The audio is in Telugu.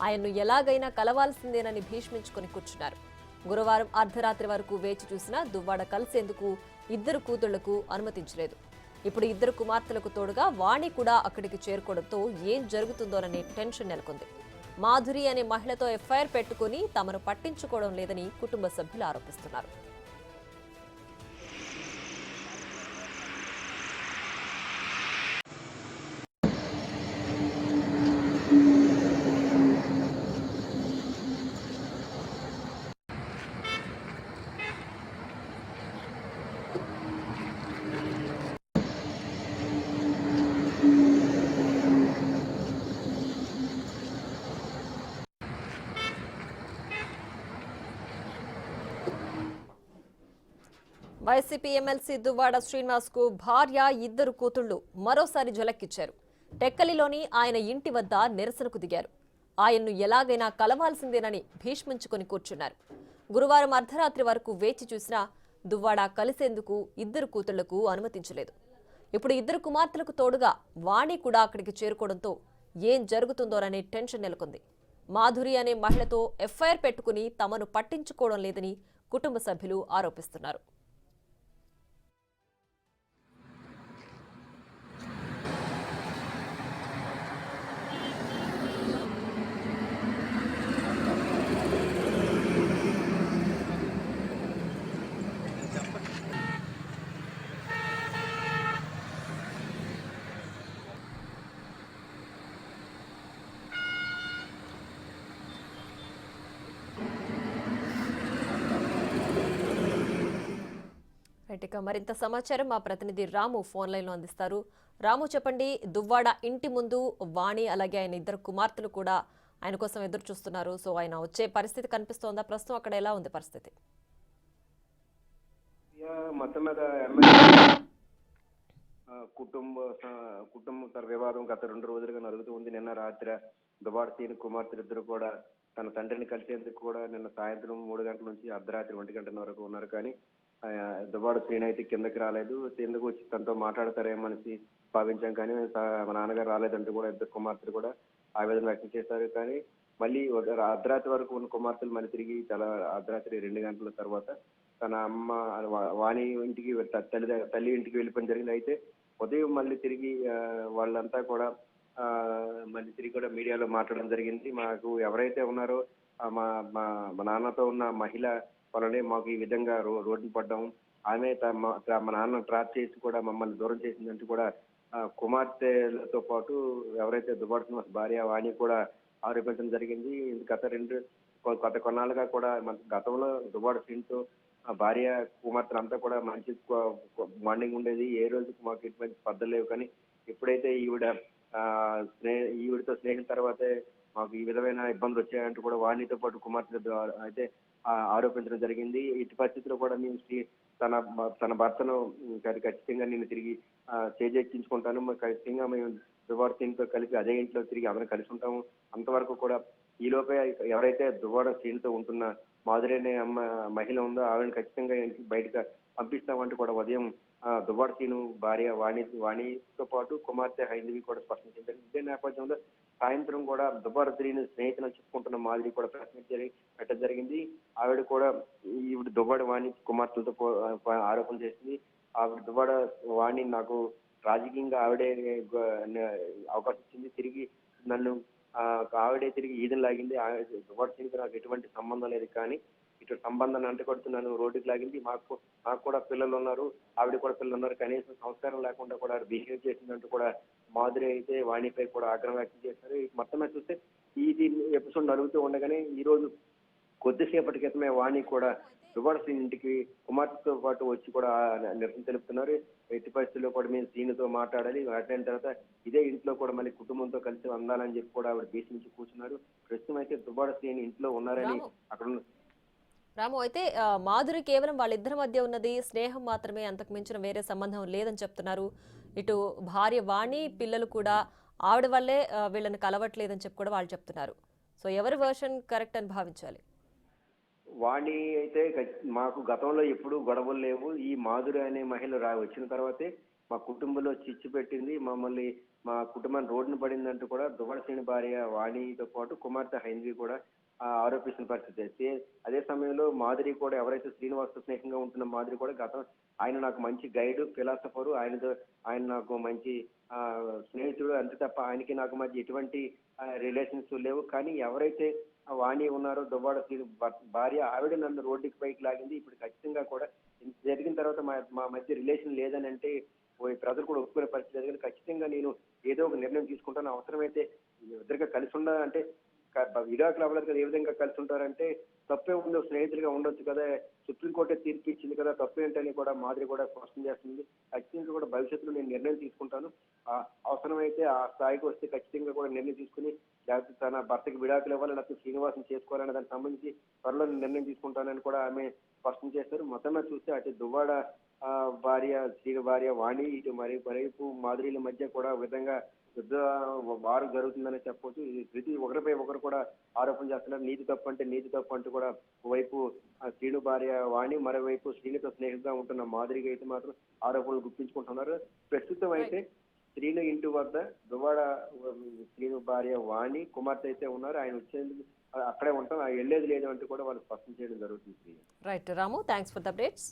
ఆయన్ను ఎలాగైనా కలవాల్సిందేనని భీష్మించుకొని కూర్చున్నారు. గురువారం అర్ధరాత్రి వరకు వేచి చూసినా దువ్వాడ కలిసేందుకు ఇద్దరు కూతుళ్లకు అనుమతించలేదు. ఇప్పుడు ఇద్దరు కుమార్తెలకు తోడుగా వాణి కూడా అక్కడికి చేరుకోవడంతో ఏం జరుగుతుందోననే టెన్షన్ నెలకొంది. మాధురి అనే మహిళతో ఎఫ్ఐఆర్ పెట్టుకుని తమను పట్టించుకోవడం లేదని కుటుంబ సభ్యులు ఆరోపిస్తున్నారు. వైసీపీ ఎమ్మెల్సీ దువ్వాడ శ్రీనివాస్ కు భార్య, ఇద్దరు కూతుళ్లు మరోసారి ఝలక్కిచ్చారు. టెక్కలిలోని ఆయన ఇంటి వద్ద నిరసనకు దిగారు. ఆయన్ను ఎలాగైనా కలవాల్సిందేనని భీష్మించుకొని కూర్చున్నారు. గురువారం అర్ధరాత్రి వరకు వేచి చూసినా దువ్వాడ కలిసేందుకు ఇద్దరు కూతుళ్లకు అనుమతించలేదు. ఇప్పుడు ఇద్దరు కుమార్తెలకు తోడుగా వాణి కూడా అక్కడికి చేరుకోవడంతో ఏం జరుగుతుందోననే టెన్షన్ నెలకొంది. మాధురి అనే మహిళతో ఎఫ్ఐఆర్ పెట్టుకుని తమను పట్టించుకోవడం లేదని కుటుంబ సభ్యులు ఆరోపిస్తున్నారు. ఇక మరింత సమాచారం మా ప్రతినిధి రాము ఫోన్ లైన్ లో అందిస్తారు. రాము, చెప్పండి. దువ్వాడ ఇంటి ముందు వాణి అలాగే ఆయన ఇద్దరు కుమార్తెలు కూడా ఆయన కోసం ఎదురు చూస్తున్నారు. సో ఆయన వచ్చే పరిస్థితి కనిపిస్తోందా? ప్రస్తుతం అక్కడ ఎలా ఉంది పరిస్థితి? మొత్తం మీద కుటుంబ వివాదం గత 2 రోజులుగా నలుగుతూ ఉంది. నిన్న రాత్రి దువ్వాడ సీని కుమార్తెలు ఇద్దరు కూడా తన తండ్రిని కలిసేందుకు కూడా నిన్న సాయంత్రం 3 గంటల నుంచి అర్ధరాత్రి 1 గంటల వరకు ఉన్నారు. కానీ దువ్వాడ శ్రీని అయితే కిందకి రాలేదు. కిందకు వచ్చి తనతో మాట్లాడతారేమనేసి భావించాం. కానీ మా నాన్నగారు రాలేదంటూ కూడా ఇద్దరు కుమార్తెలు కూడా ఆవేదన వ్యక్తం చేశారు. కానీ మళ్ళీ అర్ధరాత్రి వరకు ఉన్న కుమార్తెలు మళ్ళీ తిరిగి చాలా అర్ధరాత్రి 2 గంటల తర్వాత తన అమ్మ వాణి ఇంటికి తల్లి ఇంటికి వెళ్ళిపోవడం జరిగింది. అయితే ఉదయం మళ్ళీ తిరిగి వాళ్ళంతా కూడా మళ్ళీ తిరిగి కూడా మీడియాలో మాట్లాడడం జరిగింది. మాకు ఎవరైతే ఉన్నారో మా మా నాన్నతో ఉన్న మహిళ వలనే మాకు ఈ విధంగా రోడ్డు పడ్డాం. ఆమె మా నాన్న ట్రాప్ చేసి కూడా మమ్మల్ని దూరం చేసిందంటూ కూడా కుమార్తెలతో పాటు ఎవరైతే దువ్వాడ శ్రీనివాస్ భార్య వాణి కూడా ఆరోపించడం జరిగింది. గత కొన్నాళ్ళుగా కూడా మన గతంలో దువ్వాడ శ్రీనితో భార్య కుమార్తెలు అంతా కూడా మంచి బాండింగ్ ఉండేది. ఏ రోజు మాకు ఎటువంటి పద్ధతులు లేవు. కానీ ఎప్పుడైతే ఈవిడితో స్నేహం తర్వాతే మాకు ఈ విధమైన ఇబ్బందులు వచ్చాయంటూ కూడా వాణితో పాటు కుమార్తె అయితే ఆరోపించడం జరిగింది. ఇటు పరిస్థితుల్లో కూడా మేము తన భర్తను ఖచ్చితంగా నేను తిరిగి చేజెక్కించుకుంటాను, ఖచ్చితంగా మేము దువ్వాడ శ్రీనితో కలిపి అదే ఇంట్లో తిరిగి అందరం కలిసి ఉంటాము. అంతవరకు కూడా ఈలోపే ఎవరైతే దువ్వాడ శ్రీనితో ఉంటున్న మాధురి అనే మహిళ ఉందో ఆవిడని ఖచ్చితంగా ఇంటికి బయటకు పంపిస్తామంటూ కూడా ఉదయం దువ్వాడ శ్రీను భార్య వాణితో పాటు కుమార్తె హైందవి కూడా స్పష్టం చేశారు. ఇదే నేపథ్యంలో సాయంత్రం కూడా దువ్వాడ శ్రీని స్నేహితులను చెప్పుకుంటున్న మాధురి కూడా పెట్టడం జరిగింది. ఆవిడ కూడా ఈవిడ దువ్వాడ వాణి కుమార్తెలతో ఆరోపణ చేసింది. ఆవిడ దువ్వాడ వాణి నాకు రాజకీయంగా ఆవిడే అవకాశం ఇచ్చింది, తిరిగి నన్ను ఆవిడే తిరిగి ఈదం లాగింది. దువ్వాడ శ్రీనితో నాకు ఎటువంటి సంబంధం లేదు. కానీ ఇటు సంబంధాన్ని అంటగడుతున్నాను, రోడ్డుకి లాగింది. నాకు కూడా పిల్లలు ఉన్నారు, ఆవిడ కూడా పిల్లలు ఉన్నారు. కనీసం సంస్కారం లేకుండా కూడా బిహేవ్ చేసిందంటూ కూడా మాధురి అయితే వాణిపై కూడా ఆగ్రహం వ్యక్తం చేశారు. మొత్తం మీద చూస్తే ఇది ఎపిసోడ్ నడుగుతూ ఉండగానే ఈ రోజు కొద్దిసేపటి క్రితమే వాణి కూడా దువ్వాడ శ్రీని ఇంటికి కుమార్తెతో పాటు వచ్చి కూడా నిరసన తెలుపుతున్నారు. ఎట్టి పరిస్థితుల్లో కూడా మేము శ్రీనితో మాట్లాడాలి, మాట్లాడిన తర్వాత ఇదే ఇంట్లో కూడా మళ్ళీ కుటుంబంతో కలిసి అందాలని చెప్పి కూడా ఆవిడ భీష్మించి కూర్చున్నారు. ప్రస్తుతం అయితే దువ్వాడ శ్రీని ఇంట్లో ఉన్నారని అక్కడ రాము, అయితే మాధురి కేవలం వాళ్ళిద్దరి మధ్య ఉన్నది స్నేహం మాత్రమే, అంతకు మించిన వేరే సంబంధం లేదని చెప్తున్నారు. ఇటు భార్య వాణి, పిల్లలు కూడా ఆవిడ వల్లే వీళ్ళని కలవట్లేదని చెప్పి కూడా వాళ్ళు చెప్తున్నారు. సో ఎవరి వర్షన్ కరెక్ట్ అని భావించాలి? వాణి అయితే మాకు గతంలో ఎప్పుడూ గొడవలు లేవు, ఈ మాధురి అనే మహిళ వచ్చిన తర్వాతే మా కుటుంబంలో చిచ్చు పెట్టింది, మమ్మల్ని మా కుటుంబాన్ని రోడ్డున పడిందంటూ కూడా దువ్వాడ శ్రీను భార్య వాణితో పాటు కుమార్తె హైందవి కూడా ఆరోపిస్తున్న పరిస్థితి. అదే సమయంలో మాధురి కూడా, ఎవరైతే శ్రీనివాస్‌తో స్నేహంగా ఉంటున్న మాధురి కూడా ఆయన నాకు మంచి గైడు, ఫిలాసఫరు. ఆయన నాకు మంచి స్నేహితుడు అంతే తప్ప ఆయనకి నాకు మధ్య ఎటువంటి రిలేషన్స్ లేవు. కానీ ఎవరైతే ఆ వాణి ఉన్నారో దువ్వాడ శ్రీను భార్య, ఆవిడ నన్ను రోడ్డుకి పైకి లాగింది. ఇప్పుడు ఖచ్చితంగా కూడా ఇంత జరిగిన తర్వాత మా మా మధ్య రిలేషన్ లేదని అంటే ప్రజలు కూడా ఒప్పుకునే పరిస్థితి లేదు. కానీ ఖచ్చితంగా నేను ఏదో ఒక నిర్ణయం తీసుకుంటాను. అవసరమైతే ఇద్దరిగా కలిసి అంటే విడాకులు అవ్వలేదు కదా, ఏ విధంగా కలిసి ఉంటారంటే తప్పే ఉంది, స్నేహితులుగా ఉండొచ్చు కదా, సుప్రీంకోర్టే తీర్పు ఇచ్చింది కదా, తప్పేంటని కూడా మాదిరి కూడా స్పష్టం చేస్తుంది. ఖచ్చితంగా కూడా భవిష్యత్తులో నేను నిర్ణయం తీసుకుంటాను. అవసరమైతే ఆ స్థాయికి వస్తే ఖచ్చితంగా కూడా నిర్ణయం తీసుకుని, లేకపోతే తన భర్తకి విడాకులు ఇవ్వాలి, లేకపోతే శ్రీనివాసం చేసుకోవాలనే దానికి సంబంధించి త్వరలో నిర్ణయం తీసుకుంటానని కూడా ఆమె స్పష్టం చేశారు. మొత్తం మీద చూస్తే అటు దువ్వాడ శ్రీను భార్య వాణి, ఇటు మరోవైపు మాధురిల మధ్య కూడా ఒక విధంగా యుద్ధ వారు జరుగుతుందని చెప్పొచ్చు. ఇది ప్రతి ఒకరిపై ఒకరు కూడా ఆరోపణ చేస్తున్నారు. నీతి తప్పు అంటే నీతి తప్పు అంటూ కూడా ఒకవైపు శ్రీను భార్య వాణి, మరోవైపు శ్రీనుతో స్నేహితుగా ఉంటున్న మాధురికి అయితే మాత్రం ఆరోపణలు గుప్పించుకుంటున్నారు. ప్రస్తుతం అయితే శ్రీను ఇంటి వద్ద దువ్వాడ శ్రీను భార్య వాణి, కుమార్తె అయితే ఉన్నారు. ఆయన వచ్చేందుకు అక్కడే ఉంటాం, వెళ్ళేది లేదు అంటూ కూడా వాళ్ళు స్పష్టం చేయడం జరుగుతుంది. Right Ramu, thanks for the updates.